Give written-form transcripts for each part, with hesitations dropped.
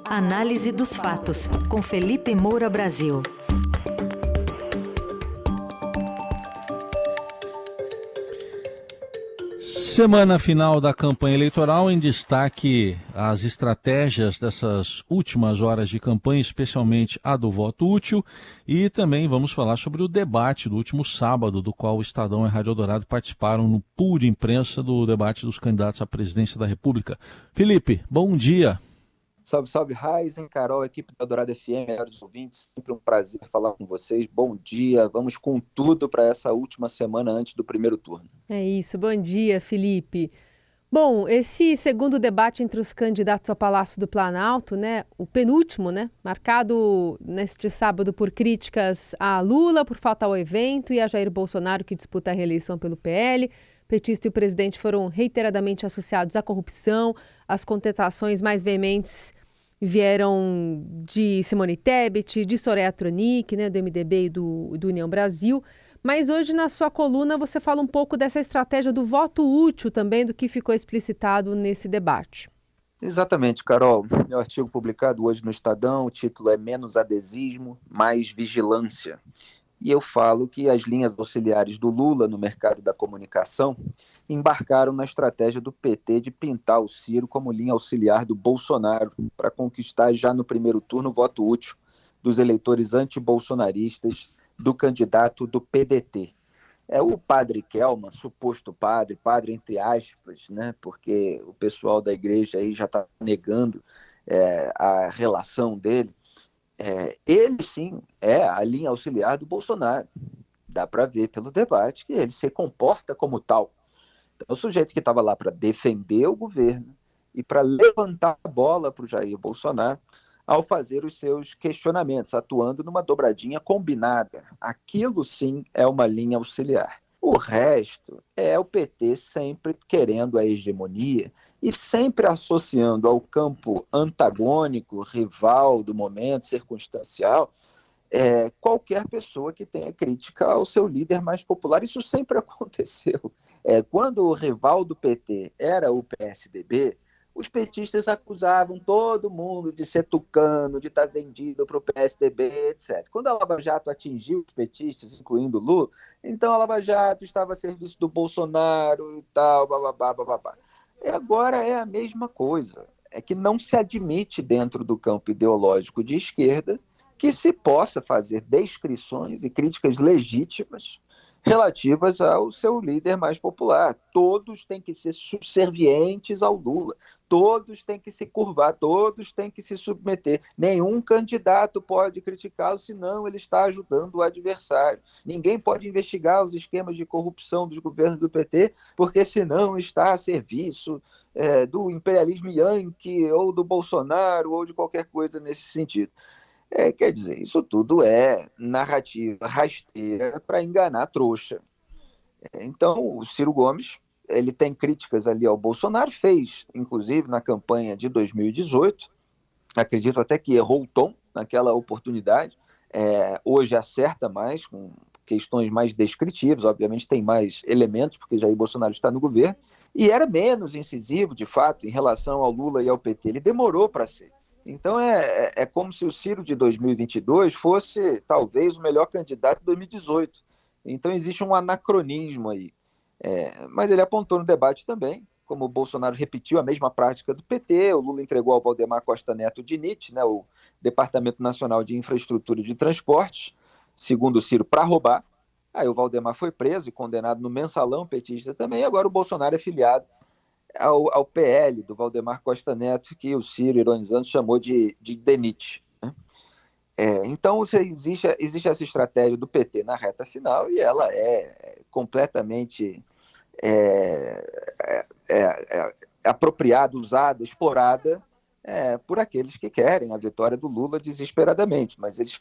Análise dos fatos, com Felipe Moura Brasil. Semana final da campanha eleitoral, em destaque as estratégias dessas últimas horas de campanha, especialmente a do voto útil, e também vamos falar sobre o debate do último sábado, do qual o Estadão e a Rádio Eldorado participaram no pool de imprensa do debate dos candidatos à presidência da República. Felipe, bom dia. Salve, salve, Raizen, Carol, equipe da Eldorado FM, melhores ouvintes, sempre um prazer falar com vocês. Bom dia, vamos com tudo para essa última semana antes do primeiro turno. É isso, bom dia, Felipe. Bom, esse segundo debate entre os candidatos ao Palácio do Planalto, o penúltimo, marcado neste sábado por críticas a Lula por faltar ao evento e a Jair Bolsonaro, que disputa a reeleição pelo PL. Petista e o presidente foram reiteradamente associados à corrupção. As contestações mais veementes vieram de Simone Tebet, de Soraya Tronic, do MDB e do União Brasil. Mas hoje, na sua coluna, você fala um pouco dessa estratégia do voto útil também, do que ficou explicitado nesse debate. Exatamente, Carol. Meu artigo publicado hoje no Estadão, o título é Menos Adesismo, Mais Vigilância. E eu falo que as linhas auxiliares do Lula no mercado da comunicação embarcaram na estratégia do PT de pintar o Ciro como linha auxiliar do Bolsonaro para conquistar já no primeiro turno o voto útil dos eleitores antibolsonaristas do candidato do PDT. É o padre Kelman, suposto padre entre aspas, porque o pessoal da igreja aí já está negando a relação dele. Ele sim é a linha auxiliar do Bolsonaro. Dá para ver pelo debate que ele se comporta como tal. Então, o sujeito que estava lá para defender o governo e para levantar a bola para o Jair Bolsonaro ao fazer os seus questionamentos, atuando numa dobradinha combinada. Aquilo sim é uma linha auxiliar. O resto é o PT sempre querendo a hegemonia e sempre associando ao campo antagônico, rival do momento, circunstancial, qualquer pessoa que tenha crítica ao seu líder mais popular. Isso sempre aconteceu. Quando o rival do PT era o PSDB, os petistas acusavam todo mundo de ser tucano, de estar vendido para o PSDB, etc. Quando a Lava Jato atingiu os petistas, incluindo o Lula, então a Lava Jato estava a serviço do Bolsonaro e tal, bababá, bababá. E agora é a mesma coisa. É que não se admite dentro do campo ideológico de esquerda que se possa fazer descrições e críticas legítimas relativas ao seu líder mais popular. Todos têm que ser subservientes ao Lula, todos têm que se curvar, todos têm que se submeter. Nenhum candidato pode criticá-lo, senão ele está ajudando o adversário. Ninguém pode investigar os esquemas de corrupção dos governos do PT, porque senão está a serviço do imperialismo yankee, ou do Bolsonaro, ou de qualquer coisa nesse sentido. Quer dizer, isso tudo é narrativa rasteira para enganar a trouxa. Então, o Ciro Gomes, ele tem críticas ali ao Bolsonaro, fez, inclusive, na campanha de 2018, acredito até que errou o tom naquela oportunidade, hoje acerta mais, com questões mais descritivas, obviamente tem mais elementos, porque Jair Bolsonaro está no governo, e era menos incisivo, de fato, em relação ao Lula e ao PT, ele demorou para ser. Então é como se o Ciro de 2022 fosse talvez o melhor candidato de 2018. Então existe um anacronismo aí. Mas ele apontou no debate também, como o Bolsonaro repetiu a mesma prática do PT, o Lula entregou ao Valdemar Costa Neto o DINIT, o Departamento Nacional de Infraestrutura de Transportes, segundo o Ciro, para roubar. Aí o Valdemar foi preso e condenado no mensalão petista também, agora o Bolsonaro é filiado ao PL do Valdemar Costa Neto, que o Ciro, ironizando, chamou de DENIT. Então, existe essa estratégia do PT na reta final e ela é completamente apropriada, usada, explorada por aqueles que querem a vitória do Lula desesperadamente, mas eles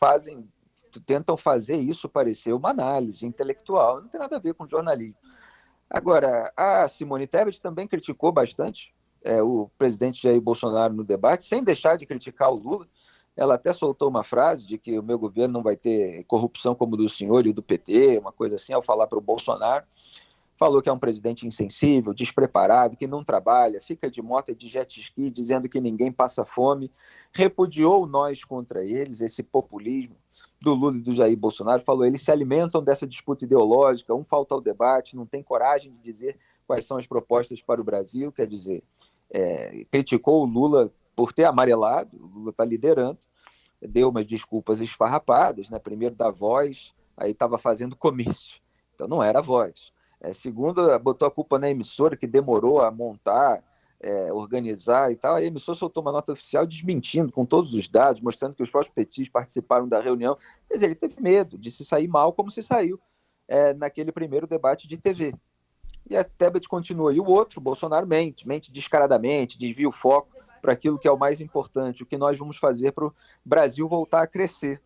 tentam fazer isso parecer uma análise intelectual, não tem nada a ver com jornalismo. Agora, a Simone Tebet também criticou bastante o presidente Jair Bolsonaro no debate, sem deixar de criticar o Lula. Ela até soltou uma frase de que o meu governo não vai ter corrupção como o do senhor e do PT, uma coisa assim, ao falar para o Bolsonaro. falou que é um presidente insensível, despreparado, que não trabalha, fica de moto e de jet ski, dizendo que ninguém passa fome, repudiou nós contra eles, esse populismo do Lula e do Jair Bolsonaro, falou, eles se alimentam dessa disputa ideológica, um falta ao debate, não tem coragem de dizer quais são as propostas para o Brasil, quer dizer, criticou o Lula por ter amarelado, o Lula está liderando, deu umas desculpas esfarrapadas, né? Primeiro da Voz, aí estava fazendo comício, então não era a Voz. Segundo, botou a culpa na emissora, que demorou a montar, organizar e tal. Aí a emissora soltou uma nota oficial desmentindo com todos os dados, mostrando que os próprios petistas participaram da reunião. Quer dizer, ele teve medo de se sair mal, como se saiu naquele primeiro debate de TV. E a Tebet continua. E o outro, o Bolsonaro, mente descaradamente, desvia o foco para aquilo que é o mais importante, o que nós vamos fazer para o Brasil voltar a crescer.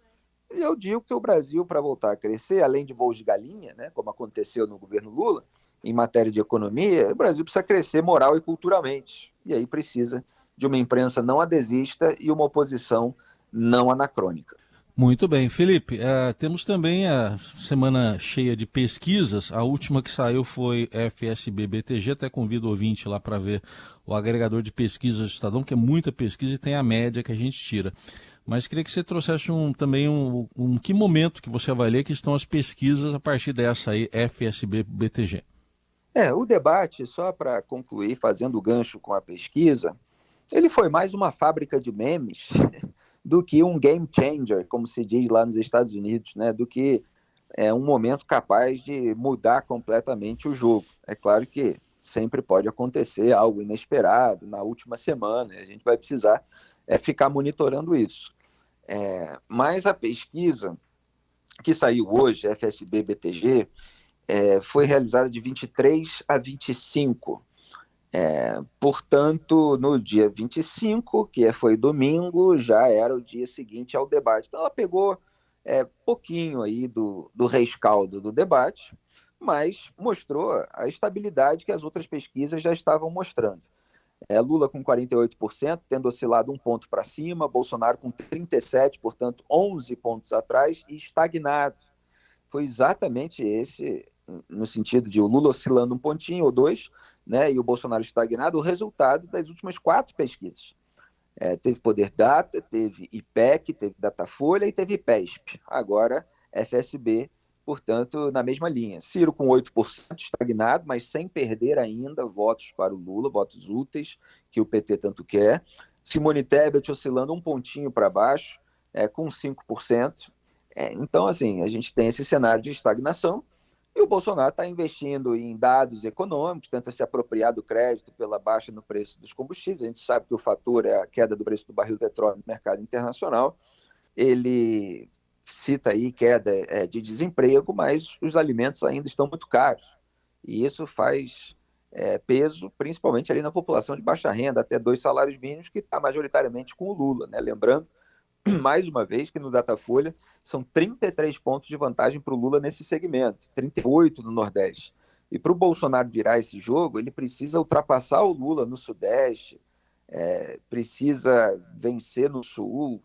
E eu digo que o Brasil, para voltar a crescer, além de voos de galinha, né, como aconteceu no governo Lula, em matéria de economia, o Brasil precisa crescer moral e culturalmente. E aí precisa de uma imprensa não adesista e uma oposição não anacrônica. Muito bem, Felipe. Temos também a semana cheia de pesquisas. A última que saiu foi FSB-BTG. Até convido o ouvinte lá para ver o agregador de pesquisas do Estadão, que é muita pesquisa e tem a média que a gente tira. Mas queria que você trouxesse também que momento que você avalia que estão as pesquisas a partir dessa aí, FSB-BTG. O debate, só para concluir, fazendo o gancho com a pesquisa, ele foi mais uma fábrica de memes do que um game changer, como se diz lá nos Estados Unidos, né? Do que um momento capaz de mudar completamente o jogo. É claro que sempre pode acontecer algo inesperado na última semana, e a gente vai precisar ficar monitorando isso. Mas a pesquisa que saiu hoje, FSB-BTG, foi realizada de 23 a 25. Portanto, no dia 25, que foi domingo, já era o dia seguinte ao debate. Então ela pegou pouquinho aí do rescaldo do debate, mas mostrou a estabilidade que as outras pesquisas já estavam mostrando. Lula com 48%, tendo oscilado um ponto para cima, Bolsonaro com 37%, portanto 11 pontos atrás e estagnado. Foi exatamente esse, no sentido de o Lula oscilando um pontinho ou dois, né, e o Bolsonaro estagnado, o resultado das últimas 4 pesquisas. Teve Poder Data, teve IPEC, teve Datafolha e teve IPESP. Agora, FSB, portanto, na mesma linha. Ciro com 8% estagnado, mas sem perder ainda votos para o Lula, votos úteis, que o PT tanto quer. Simone Tebet oscilando um pontinho para baixo, com 5%. Então, assim, a gente tem esse cenário de estagnação, e o Bolsonaro está investindo em dados econômicos, tenta se apropriar do crédito pela baixa no preço dos combustíveis. A gente sabe que o fator é a queda do preço do barril de petróleo no mercado internacional. Ele cita aí queda de desemprego, mas os alimentos ainda estão muito caros. E isso faz peso, principalmente ali na população de baixa renda, até 2 salários mínimos, que está majoritariamente com o Lula, né? Lembrando, mais uma vez, que no Datafolha são 33 pontos de vantagem para o Lula nesse segmento, 38 no Nordeste. E para o Bolsonaro virar esse jogo, ele precisa ultrapassar o Lula no Sudeste, precisa vencer no Sul,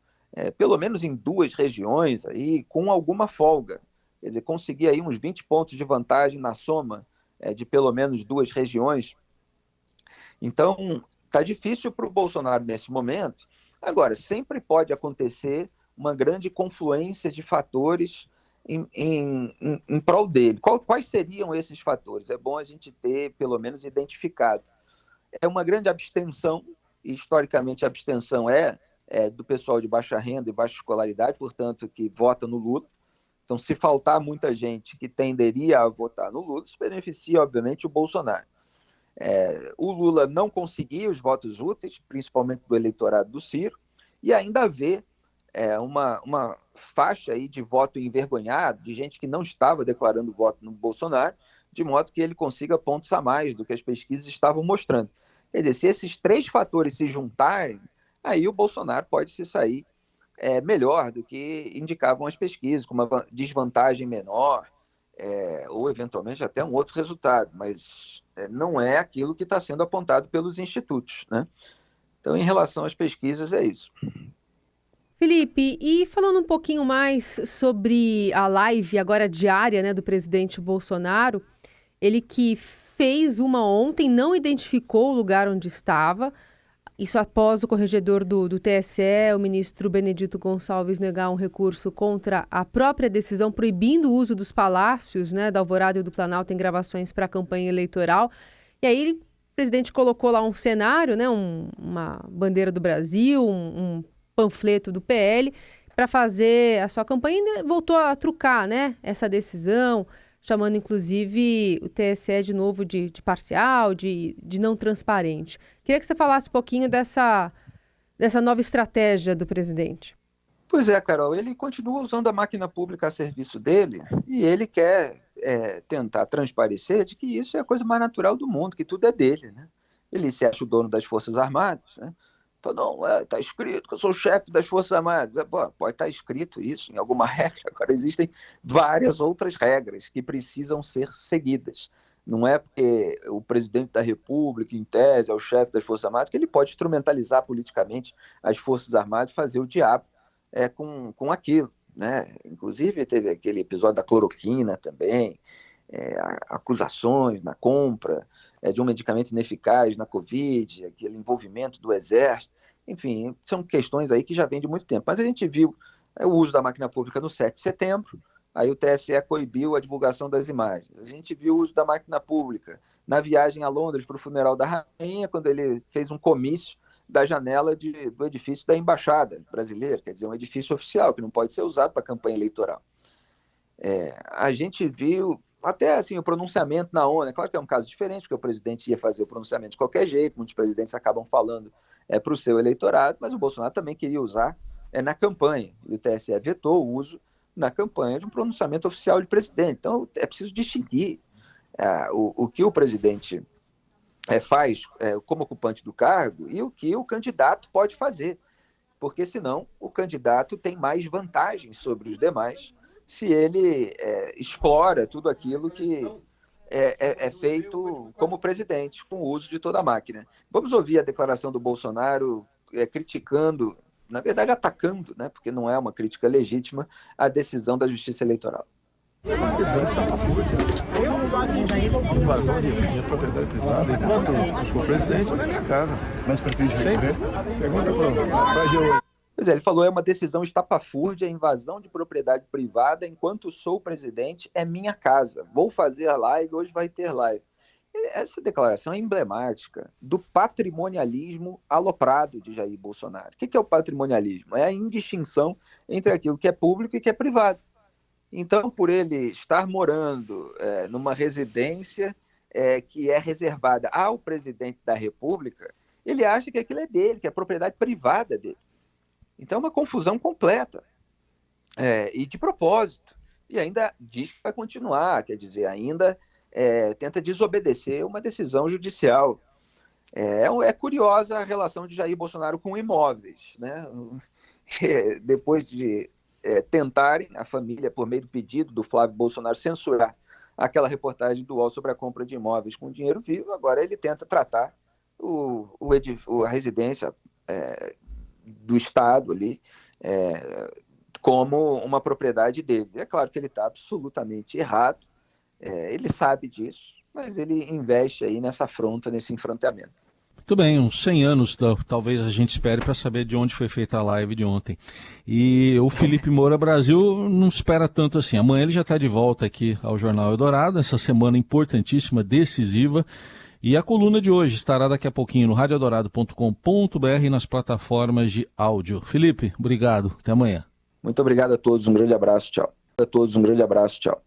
pelo menos em 2 regiões, aí, com alguma folga. Quer dizer, conseguir aí uns 20 pontos de vantagem na soma de pelo menos 2 regiões. Então, está difícil para o Bolsonaro nesse momento. Agora, sempre pode acontecer uma grande confluência de fatores em prol dele. Quais seriam esses fatores? É bom a gente ter, pelo menos, identificado. É uma grande abstenção, e historicamente a abstenção do pessoal de baixa renda e baixa escolaridade, portanto, que vota no Lula. Então, se faltar muita gente que tenderia a votar no Lula, isso beneficia, obviamente, o Bolsonaro. O Lula não conseguia os votos úteis, principalmente do eleitorado do Ciro, e ainda haver uma faixa aí de voto envergonhado, de gente que não estava declarando voto no Bolsonaro, de modo que ele consiga pontos a mais do que as pesquisas estavam mostrando. Quer dizer, se esses 3 fatores se juntarem, aí o Bolsonaro pode se sair melhor do que indicavam as pesquisas, com uma desvantagem menor, ou eventualmente até um outro resultado, mas não é aquilo que está sendo apontado pelos institutos, né? Então, em relação às pesquisas, é isso. Felipe, e falando um pouquinho mais sobre a live agora diária, né, do presidente Bolsonaro, Ele que fez uma ontem, não identificou o lugar onde estava. Isso após o corregedor do TSE, o ministro Benedito Gonçalves, negar um recurso contra a própria decisão proibindo o uso dos palácios, né, da Alvorada e do Planalto em gravações para a campanha eleitoral. E aí o presidente colocou lá um cenário, né, uma bandeira do Brasil, um panfleto do PL, para fazer a sua campanha, e voltou a trucar, né, essa decisão, chamando inclusive o TSE de novo de parcial, de não transparente. Queria que você falasse um pouquinho dessa nova estratégia do presidente. Pois é, Carol, ele continua usando a máquina pública a serviço dele e ele quer tentar transparecer de que isso é a coisa mais natural do mundo, que tudo é dele, né? Ele se acha o dono das Forças Armadas, né? Fala, não, está escrito que eu sou o chefe das Forças Armadas. Pode estar escrito isso em alguma regra. Agora, existem várias outras regras que precisam ser seguidas. Não é porque o presidente da República, em tese, é o chefe das Forças Armadas, que ele pode instrumentalizar politicamente as Forças Armadas e fazer o diabo com aquilo, né? Inclusive, teve aquele episódio da cloroquina também, acusações na compra de um medicamento ineficaz na Covid, aquele envolvimento do Exército. Enfim, são questões aí que já vêm de muito tempo. Mas a gente viu o uso da máquina pública no 7 de setembro, aí o TSE coibiu a divulgação das imagens. A gente viu o uso da máquina pública na viagem a Londres para o funeral da rainha, quando ele fez um comício da janela do edifício da Embaixada Brasileira, quer dizer, um edifício oficial, que não pode ser usado para campanha eleitoral. A gente viu até assim, o pronunciamento na ONU. É claro que é um caso diferente, porque o presidente ia fazer o pronunciamento de qualquer jeito, muitos presidentes acabam falando para o seu eleitorado, mas o Bolsonaro também queria usar na campanha, e o TSE vetou o uso na campanha de um pronunciamento oficial de presidente. Então, é preciso distinguir o que o presidente faz como ocupante do cargo e o que o candidato pode fazer, porque senão o candidato tem mais vantagens sobre os demais se ele explora tudo aquilo que é feito como presidente, com o uso de toda a máquina. Vamos ouvir a declaração do Bolsonaro criticando, na verdade atacando, né, porque não é uma crítica legítima, a decisão da Justiça Eleitoral. Uma decisão estapafúrdia. Invasão de minha propriedade privada enquanto eu sou presidente ou na minha casa. Mas pretende recorrer? Pergunta para Geo. Pois é, ele falou, é uma decisão estapafúrdia, invasão de propriedade privada, enquanto sou presidente, é minha casa. Vou fazer a live, hoje vai ter live. Essa declaração é emblemática do patrimonialismo aloprado de Jair Bolsonaro. O que é o patrimonialismo? É a indistinção entre aquilo que é público e que é privado. Então, por ele estar morando numa residência que é reservada ao presidente da República, ele acha que aquilo é dele, que é propriedade privada dele. Então, é uma confusão completa, e de propósito. E ainda diz que vai continuar, quer dizer, ainda tenta desobedecer uma decisão judicial. É curiosa a relação de Jair Bolsonaro com imóveis, né? Depois de tentarem, a família, por meio do pedido do Flávio Bolsonaro, censurar aquela reportagem do UOL sobre a compra de imóveis com dinheiro vivo, agora ele tenta tratar a residência do Estado ali como uma propriedade dele. É claro que ele está absolutamente errado, ele sabe disso, mas ele investe aí nessa afronta, nesse enfrentamento. Muito bem, uns 100 anos talvez a gente espere para saber de onde foi feita a live de ontem. E o Felipe Moura Brasil não espera tanto assim. Amanhã ele já está de volta aqui ao Jornal Eldorado, essa semana importantíssima, decisiva. E a coluna de hoje estará daqui a pouquinho no radioeldorado.com.br e nas plataformas de áudio. Felipe, obrigado. Até amanhã. Muito obrigado a todos. Um grande abraço. Tchau. A todos um grande abraço. Tchau.